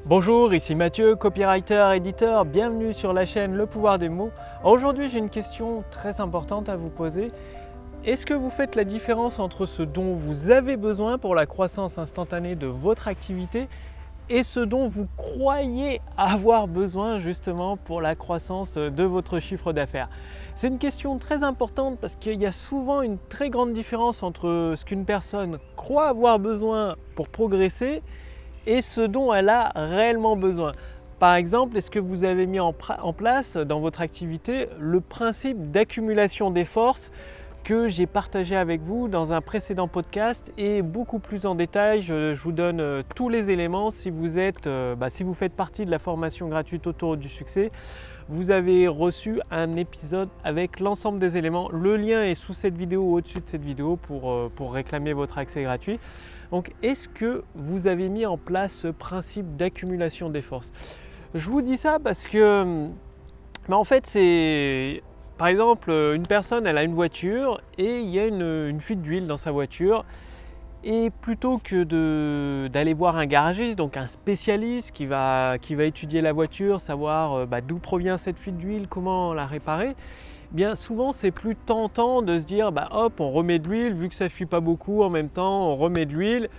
Bonjour, ici Mathieu, copywriter, éditeur, bienvenue sur la chaîne Le Pouvoir des mots. Aujourd'hui, j'ai une question très importante à vous poser. Est-ce que vous faites la différence entre ce dont vous avez besoin pour la croissance instantanée de votre activité et ce dont vous croyez avoir besoin justement pour la croissance de votre chiffre d'affaires? C'est une question très importante parce qu'il y a souvent une très grande différence entre ce qu'une personne croit avoir besoin pour progresser et ce dont elle a réellement besoin. Par exemple, est-ce que vous avez mis en place dans votre activité le principe d'accumulation des forces que j'ai partagé avec vous dans un précédent podcast et beaucoup plus en détail? Je vous donne tous les éléments. Si vous faites partie de la formation gratuite Autoroute du succès, vous avez reçu un épisode avec l'ensemble des éléments. Le lien est sous cette vidéo ou au-dessus de cette vidéo pour réclamer votre accès gratuit. Donc, est-ce que vous avez mis en place ce principe d'accumulation des forces? Je vous dis ça parce que, en fait, c'est par exemple une personne, elle a une voiture et il y a une fuite d'huile dans sa voiture. Et plutôt que d'aller voir un garagiste, donc un spécialiste qui va étudier la voiture, savoir d'où provient cette fuite d'huile, comment la réparer, bien souvent c'est plus tentant de se dire hop, on remet de l'huile, vu que ça ne fuit pas beaucoup, en même temps on remet de l'huile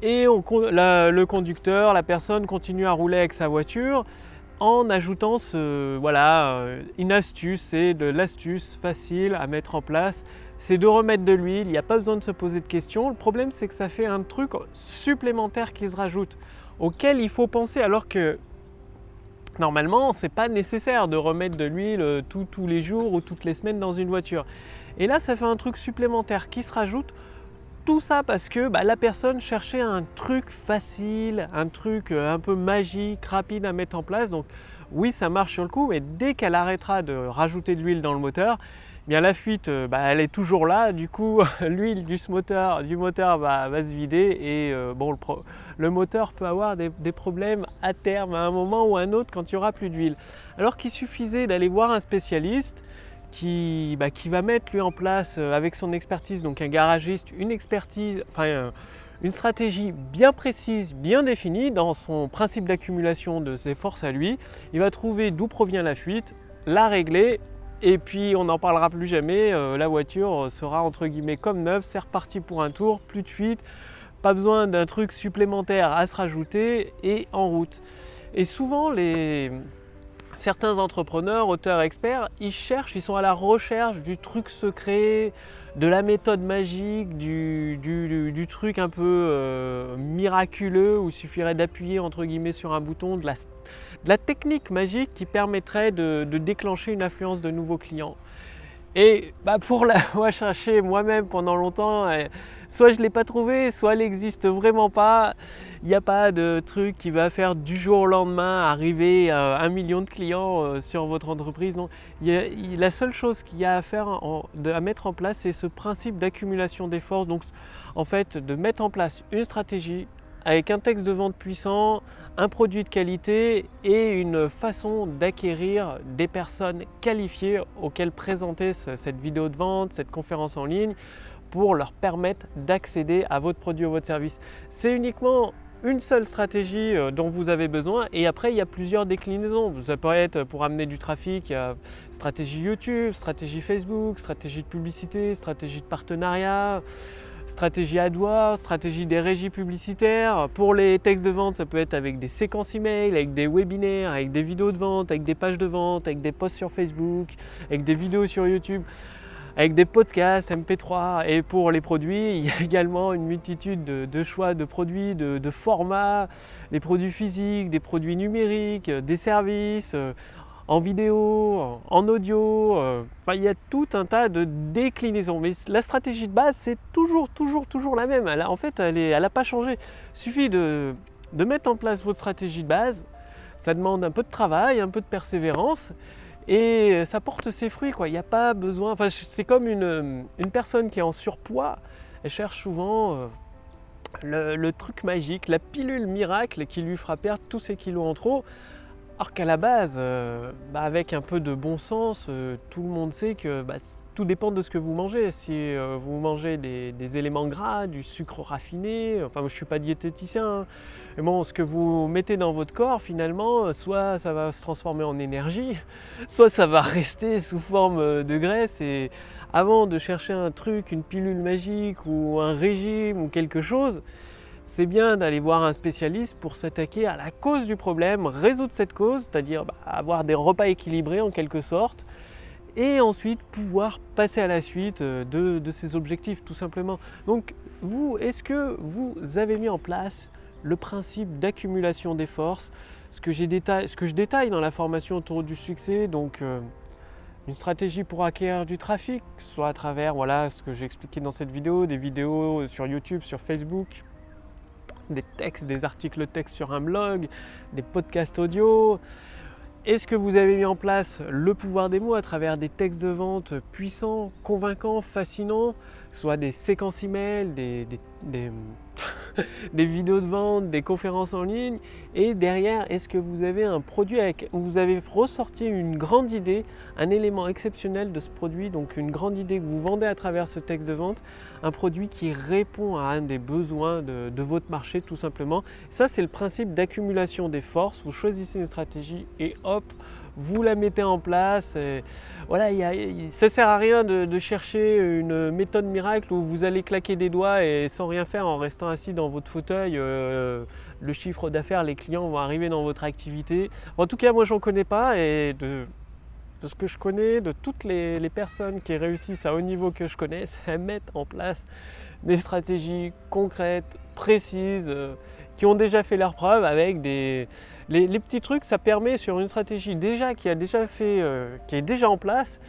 et le conducteur, la personne continue à rouler avec sa voiture en ajoutant une astuce. C'est de l'astuce facile à mettre en place, c'est de remettre de l'huile, il n'y a pas besoin de se poser de questions. Le problème, c'est que ça fait un truc supplémentaire qui se rajoute, auquel il faut penser, alors que normalement, ce n'est pas nécessaire de remettre de l'huile tous les jours ou toutes les semaines dans une voiture. Et là, ça fait un truc supplémentaire qui se rajoute. Tout ça parce que la personne cherchait un truc facile, un truc un peu magique, rapide à mettre en place. Donc oui, ça marche sur le coup, mais dès qu'elle arrêtera de rajouter de l'huile dans le moteur, bien la fuite, elle est toujours là. Du coup, l'huile du moteur va se vider et le moteur peut avoir des problèmes à terme, à un moment ou à un autre, quand il n'y aura plus d'huile. Alors qu'il suffisait d'aller voir un spécialiste qui va mettre lui en place avec son expertise, donc un garagiste, une stratégie bien précise, bien définie dans son principe d'accumulation de ses forces à lui. Il va trouver d'où provient la fuite, la régler et puis on n'en parlera plus jamais. La voiture sera entre guillemets comme neuve, c'est reparti pour un tour, plus de fuite, pas besoin d'un truc supplémentaire à se rajouter et en route. Et souvent certains entrepreneurs, auteurs, experts, ils sont à la recherche du truc secret, de la méthode magique, du truc un peu miraculeux où il suffirait d'appuyer entre guillemets sur un bouton, de la technique magique qui permettrait de déclencher une affluence de nouveaux clients. Et pour l'avoir cherché moi-même pendant longtemps, soit je ne l'ai pas trouvé, soit elle n'existe vraiment pas. Il n'y a pas de truc qui va faire du jour au lendemain arriver 1 million de clients sur votre entreprise. Non. La seule chose qu'il y a à faire, à mettre en place, c'est ce principe d'accumulation des forces. Donc en fait, de mettre en place une stratégie avec un texte de vente puissant, un produit de qualité et une façon d'acquérir des personnes qualifiées auxquelles présenter cette vidéo de vente, cette conférence en ligne pour leur permettre d'accéder à votre produit ou votre service. C'est uniquement une seule stratégie dont vous avez besoin et après il y a plusieurs déclinaisons. Ça peut être pour amener du trafic, stratégie YouTube, stratégie Facebook, stratégie de publicité, stratégie de partenariat, stratégie AdWords, stratégie des régies publicitaires. Pour les textes de vente, ça peut être avec des séquences email, avec des webinaires, avec des vidéos de vente, avec des pages de vente, avec des posts sur Facebook, avec des vidéos sur YouTube, avec des podcasts MP3. Et pour les produits, il y a également une multitude de choix de produits, de formats, des produits physiques, des produits numériques, des services en vidéo, en audio, il y a tout un tas de déclinaisons. Mais la stratégie de base, c'est toujours la même. En fait, elle n'a pas changé. Il suffit de mettre en place votre stratégie de base. Ça demande un peu de travail, un peu de persévérance et ça porte ses fruits, quoi. Il n'y a pas besoin. C'est comme une personne qui est en surpoids. Elle cherche souvent le truc magique, la pilule miracle qui lui fera perdre tous ses kilos en trop. Alors qu'à la base, avec un peu de bon sens, tout le monde sait que tout dépend de ce que vous mangez. Si vous mangez des éléments gras, du sucre raffiné, enfin moi, je ne suis pas diététicien, hein, mais bon, ce que vous mettez dans votre corps finalement, soit ça va se transformer en énergie, soit ça va rester sous forme de graisse. Et avant de chercher un truc, une pilule magique ou un régime ou quelque chose, c'est bien d'aller voir un spécialiste pour s'attaquer à la cause du problème, résoudre cette cause, c'est-à-dire avoir des repas équilibrés en quelque sorte, et ensuite pouvoir passer à la suite de ces objectifs tout simplement. Donc vous, est-ce que vous avez mis en place le principe d'accumulation des forces, ce que je détaille dans la formation autour du succès, donc une stratégie pour acquérir du trafic, soit à travers ce que j'ai expliqué dans cette vidéo, des vidéos sur YouTube, sur Facebook, des textes, des articles texte sur un blog, des podcasts audio. Est-ce que vous avez mis en place le pouvoir des mots à travers des textes de vente puissants, convaincants, fascinants, soit des séquences email, des vidéos de vente, des conférences en ligne, et derrière, est-ce que vous avez un produit où vous avez ressorti une grande idée, un élément exceptionnel de ce produit, donc une grande idée que vous vendez à travers ce texte de vente, un produit qui répond à un des besoins de votre marché tout simplement. Ça, c'est le principe d'accumulation des forces. Vous choisissez une stratégie et hop, vous la mettez en place. Et voilà, ça ne sert à rien de chercher une méthode miracle où vous allez claquer des doigts et sans rien faire en restant assis dans votre fauteuil, le chiffre d'affaires, les clients vont arriver dans votre activité. En tout cas, moi, j'en connais pas, et de ce que je connais, de toutes les personnes qui réussissent à haut niveau que je connais, elles mettent en place des stratégies concrètes, précises, qui ont déjà fait leurs preuves avec les petits trucs. Ça permet sur une stratégie qui est déjà en place.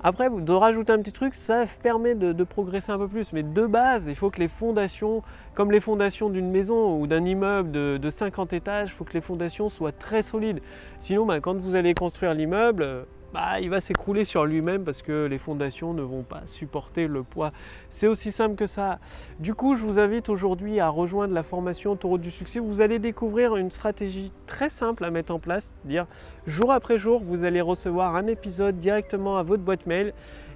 Après, de rajouter un petit truc, ça permet de progresser un peu plus. Mais de base, il faut que les fondations, comme les fondations d'une maison ou d'un immeuble de 50 étages, il faut que les fondations soient très solides. Sinon, quand vous allez construire l'immeuble, il va s'écrouler sur lui-même parce que les fondations ne vont pas supporter le poids. C'est aussi simple que ça. Du coup, je vous invite aujourd'hui à rejoindre la formation Autoroute du succès. Vous allez découvrir une stratégie très simple à mettre en place, dire jour après jour, vous allez recevoir un épisode directement à votre boîte mail.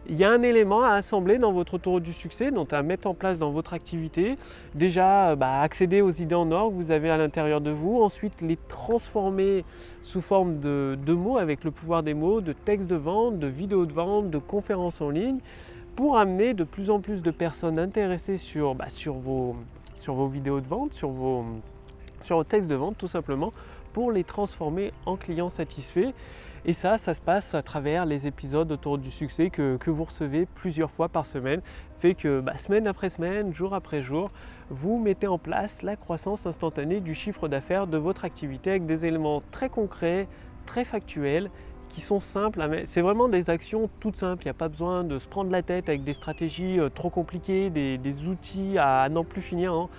Il y a un élément à assembler dans votre autoroute du succès, donc à mettre en place dans votre activité. Déjà, accéder aux idées en or que vous avez à l'intérieur de vous. Ensuite, les transformer sous forme de mots avec le pouvoir des mots, de textes de vente, de vidéos de vente, de conférences en ligne, pour amener de plus en plus de personnes intéressées sur vos vidéos de vente, sur vos textes de vente tout simplement, pour les transformer en clients satisfaits. Et ça se passe à travers les épisodes autour du succès que vous recevez plusieurs fois par semaine. Fait que semaine après semaine, jour après jour, vous mettez en place la croissance instantanée du chiffre d'affaires de votre activité avec des éléments très concrets, très factuels, qui sont simples. C'est vraiment des actions toutes simples. Il n'y a pas besoin de se prendre la tête avec des stratégies trop compliquées, des outils à n'en plus finir, hein.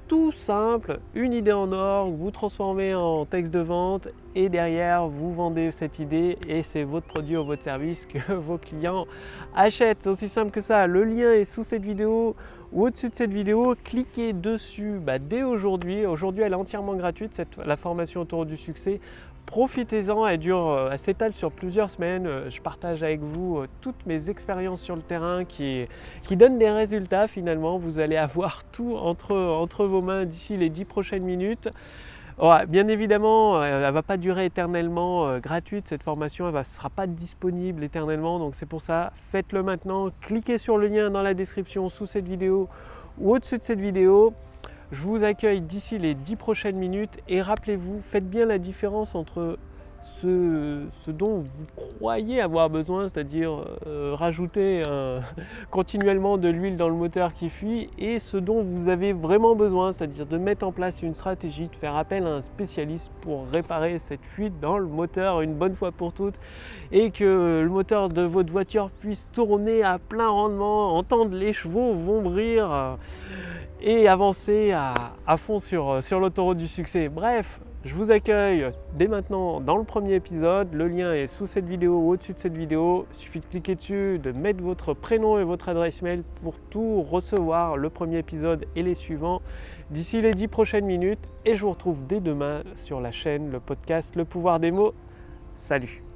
Tout simple, une idée en or, vous transformez en texte de vente et derrière vous vendez cette idée et c'est votre produit ou votre service que vos clients achètent. C'est aussi simple que ça. Le lien est sous cette vidéo ou au-dessus de cette vidéo. Cliquez dessus dès aujourd'hui. Aujourd'hui, elle est entièrement gratuite, la formation autour du succès. Profitez-en, elle s'étale sur plusieurs semaines. Je partage avec vous toutes mes expériences sur le terrain qui donnent des résultats finalement. Vous allez avoir tout entre vos mains d'ici les 10 prochaines minutes. Ouais, bien évidemment, elle ne va pas durer éternellement gratuite cette formation, elle ne sera pas disponible éternellement, donc c'est pour ça, faites-le maintenant. Cliquez sur le lien dans la description sous cette vidéo ou au-dessus de cette vidéo. Je vous accueille d'ici les 10 prochaines minutes et rappelez-vous, faites bien la différence entre ce dont vous croyez avoir besoin, c'est-à-dire rajouter continuellement de l'huile dans le moteur qui fuit, et ce dont vous avez vraiment besoin, c'est-à-dire de mettre en place une stratégie, de faire appel à un spécialiste pour réparer cette fuite dans le moteur une bonne fois pour toutes et que le moteur de votre voiture puisse tourner à plein rendement, entendre les chevaux vombrir et avancer à fond sur l'autoroute du succès. Bref, Je vous accueille dès maintenant dans le premier épisode. Le lien est sous cette vidéo ou au-dessus de cette vidéo. Il suffit de cliquer dessus, de mettre votre prénom et votre adresse mail pour tout recevoir, le premier épisode et les suivants, d'ici les 10 prochaines minutes. Et je vous retrouve dès demain sur la chaîne, le podcast Le Pouvoir des mots. Salut!